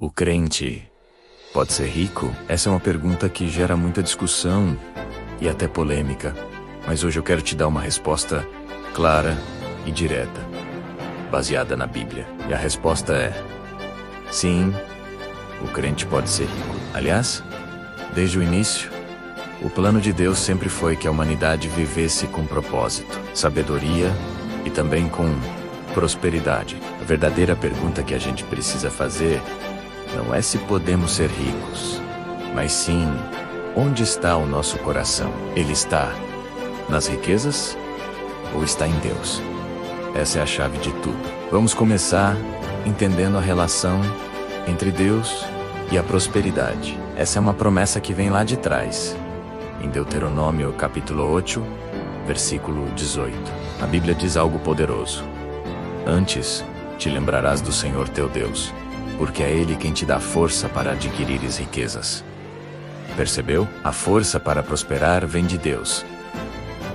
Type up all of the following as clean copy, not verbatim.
O crente pode ser rico? Essa é uma pergunta que gera muita discussão e até polêmica, mas hoje eu quero te dar uma resposta clara e direta, baseada na Bíblia. E a resposta é: sim, o crente pode ser rico. Aliás, desde o início, o plano de Deus sempre foi que a humanidade vivesse com propósito, sabedoria e também com prosperidade. A verdadeira pergunta que a gente precisa fazer não é se podemos ser ricos, mas sim, onde está o nosso coração? Ele está nas riquezas ou está em Deus? Essa é a chave de tudo. Vamos começar entendendo a relação entre Deus e a prosperidade. Essa é uma promessa que vem lá de trás, em Deuteronômio capítulo 8, versículo 18. A Bíblia diz algo poderoso: antes te lembrarás do Senhor teu Deus, porque é Ele quem te dá força para adquirires riquezas. Percebeu? A força para prosperar vem de Deus.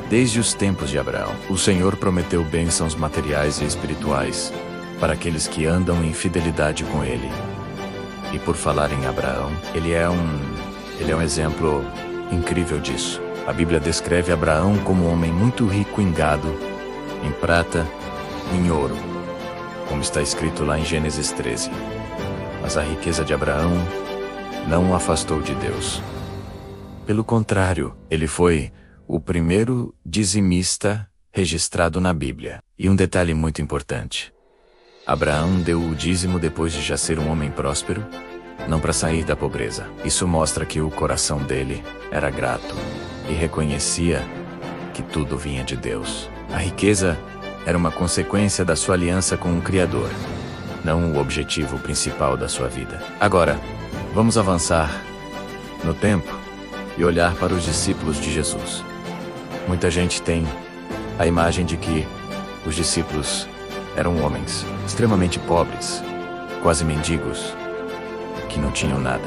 Desde os tempos de Abraão, o Senhor prometeu bênçãos materiais e espirituais para aqueles que andam em fidelidade com Ele. E por falar em Abraão, ele é um exemplo incrível disso. A Bíblia descreve Abraão como um homem muito rico em gado, em prata, em ouro, como está escrito lá em Gênesis 13. Mas a riqueza de Abraão não o afastou de Deus. Pelo contrário, ele foi o primeiro dizimista registrado na Bíblia. E um detalhe muito importante: Abraão deu o dízimo depois de já ser um homem próspero, não para sair da pobreza. Isso mostra que o coração dele era grato e reconhecia que tudo vinha de Deus. A riqueza era uma consequência da sua aliança com o Criador, não o objetivo principal da sua vida. Agora, vamos avançar no tempo e olhar para os discípulos de Jesus. Muita gente tem a imagem de que os discípulos eram homens extremamente pobres, quase mendigos, que não tinham nada.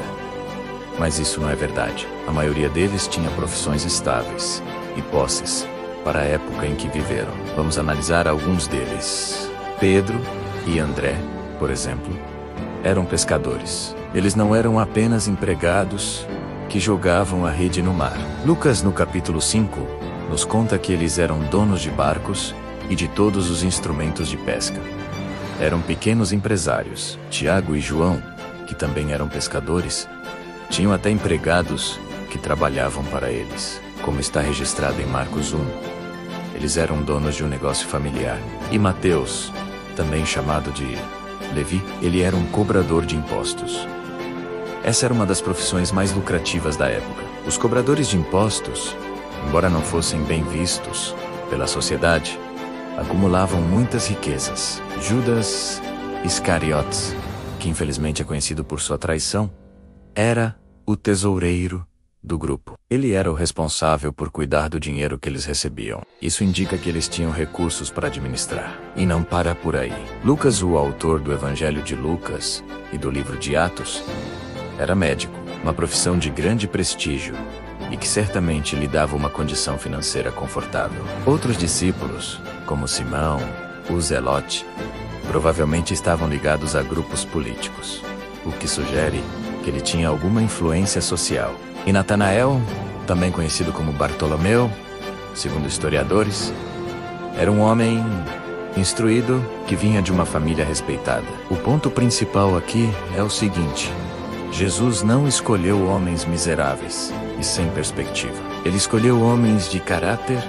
Mas isso não é verdade. A maioria deles tinha profissões estáveis e posses para a época em que viveram. Vamos analisar alguns deles. Pedro e André, por exemplo, eram pescadores. Eles não eram apenas empregados que jogavam a rede no mar. Lucas, no capítulo 5, nos conta que eles eram donos de barcos e de todos os instrumentos de pesca. Eram pequenos empresários. Tiago e João, que também eram pescadores, tinham até empregados que trabalhavam para eles, como está registrado em Marcos 1. Eles eram donos de um negócio familiar. E Mateus, também chamado de Levi, ele era um cobrador de impostos. Essa era uma das profissões mais lucrativas da época. Os cobradores de impostos, embora não fossem bem vistos pela sociedade, acumulavam muitas riquezas. Judas Iscariotes, que infelizmente é conhecido por sua traição, era o tesoureiro do grupo. Ele era o responsável por cuidar do dinheiro que eles recebiam. Isso indica que eles tinham recursos para administrar. E não para por aí. Lucas, o autor do Evangelho de Lucas e do livro de Atos, era médico, uma profissão de grande prestígio e que certamente lhe dava uma condição financeira confortável. Outros discípulos, como Simão, o Zelote, provavelmente estavam ligados a grupos políticos, o que sugere que ele tinha alguma influência social. E Natanael, também conhecido como Bartolomeu, segundo historiadores, era um homem instruído que vinha de uma família respeitada. O ponto principal aqui é o seguinte: Jesus não escolheu homens miseráveis e sem perspectiva. Ele escolheu homens de caráter,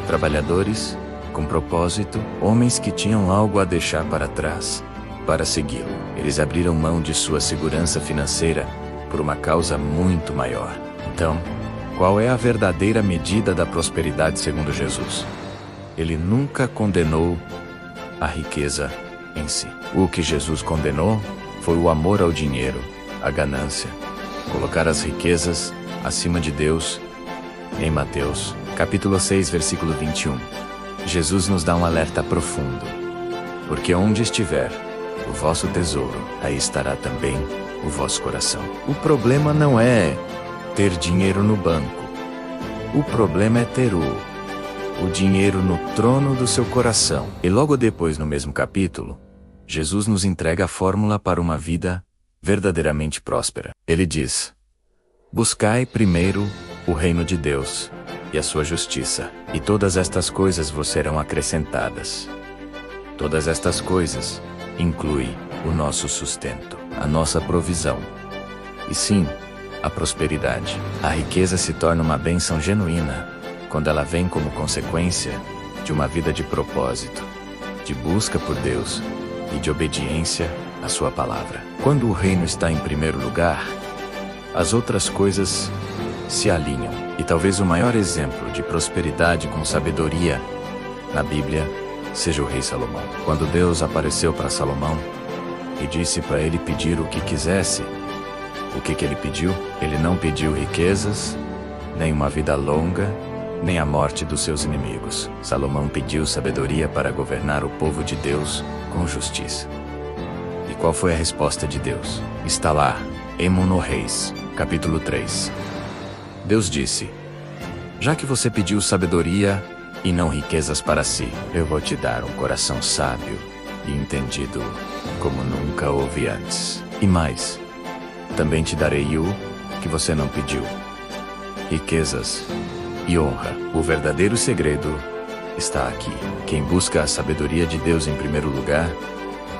trabalhadores, com propósito, homens que tinham algo a deixar para trás, para segui-lo. Eles abriram mão de sua segurança financeira por uma causa muito maior. Então, qual é a verdadeira medida da prosperidade segundo Jesus? Ele nunca condenou a riqueza em si. O que Jesus condenou foi o amor ao dinheiro, a ganância, colocar as riquezas acima de Deus. Em Mateus, capítulo 6, versículo 21, Jesus nos dá um alerta profundo: porque onde estiver o vosso tesouro, aí estará também o vosso coração. O problema não é ter dinheiro no banco. O problema é ter o dinheiro no trono do seu coração. E logo depois, no mesmo capítulo, Jesus nos entrega a fórmula para uma vida verdadeiramente próspera. Ele diz: buscai primeiro o reino de Deus e a sua justiça, e todas estas coisas vos serão acrescentadas. Todas estas coisas incluem o nosso sustento, a nossa provisão. E sim, a prosperidade. A riqueza se torna uma bênção genuína quando ela vem como consequência de uma vida de propósito, de busca por Deus e de obediência à sua palavra. Quando o reino está em primeiro lugar, as outras coisas se alinham. E talvez o maior exemplo de prosperidade com sabedoria na Bíblia seja o rei Salomão. Quando Deus apareceu para Salomão e disse para ele pedir o que quisesse, o que ele pediu? Ele não pediu riquezas, nem uma vida longa, nem a morte dos seus inimigos. Salomão pediu sabedoria para governar o povo de Deus com justiça. E qual foi a resposta de Deus? Está lá, em Reis, capítulo 3. Deus disse: já que você pediu sabedoria e não riquezas para si, eu vou te dar um coração sábio e entendido como nunca houve antes. E mais, também te darei o que você não pediu: riquezas e honra. O verdadeiro segredo está aqui. Quem busca a sabedoria de Deus em primeiro lugar,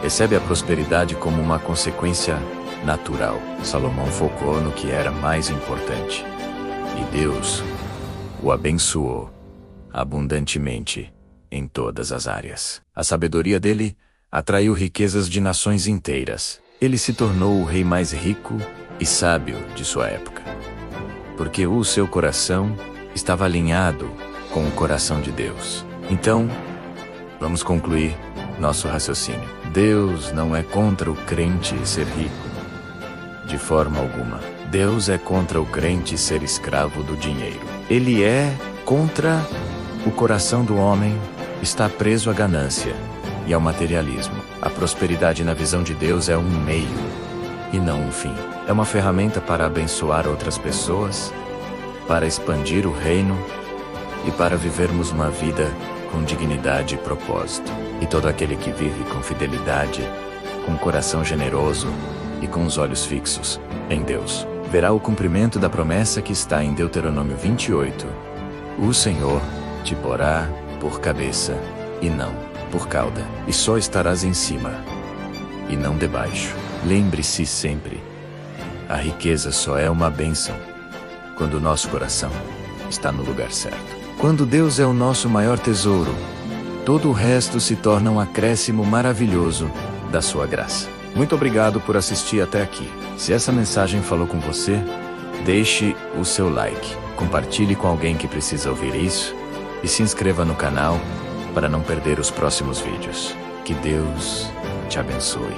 recebe a prosperidade como uma consequência natural. Salomão focou no que era mais importante, e Deus o abençoou abundantemente em todas as áreas. A sabedoria dele atraiu riquezas de nações inteiras. Ele se tornou o rei mais rico e sábio de sua época, porque o seu coração estava alinhado com o coração de Deus. Então, vamos concluir nosso raciocínio. Deus não é contra o crente ser rico, de forma alguma. Deus é contra o crente ser escravo do dinheiro. Ele é contra o coração do homem estar preso à ganância e ao materialismo. A prosperidade na visão de Deus é um meio e não um fim. É uma ferramenta para abençoar outras pessoas, para expandir o reino e para vivermos uma vida com dignidade e propósito. E todo aquele que vive com fidelidade, com um coração generoso e com os olhos fixos em Deus, verá o cumprimento da promessa que está em Deuteronômio 28. O Senhor te porá por cabeça e não por cauda, e só estarás em cima e não debaixo. Lembre-se sempre, a riqueza só é uma bênção quando o nosso coração está no lugar certo. Quando Deus é o nosso maior tesouro, todo o resto se torna um acréscimo maravilhoso da sua graça. Muito obrigado por assistir até aqui. Se essa mensagem falou com você, deixe o seu like, compartilhe com alguém que precisa ouvir isso e se inscreva no canal para não perder os próximos vídeos. Que Deus te abençoe.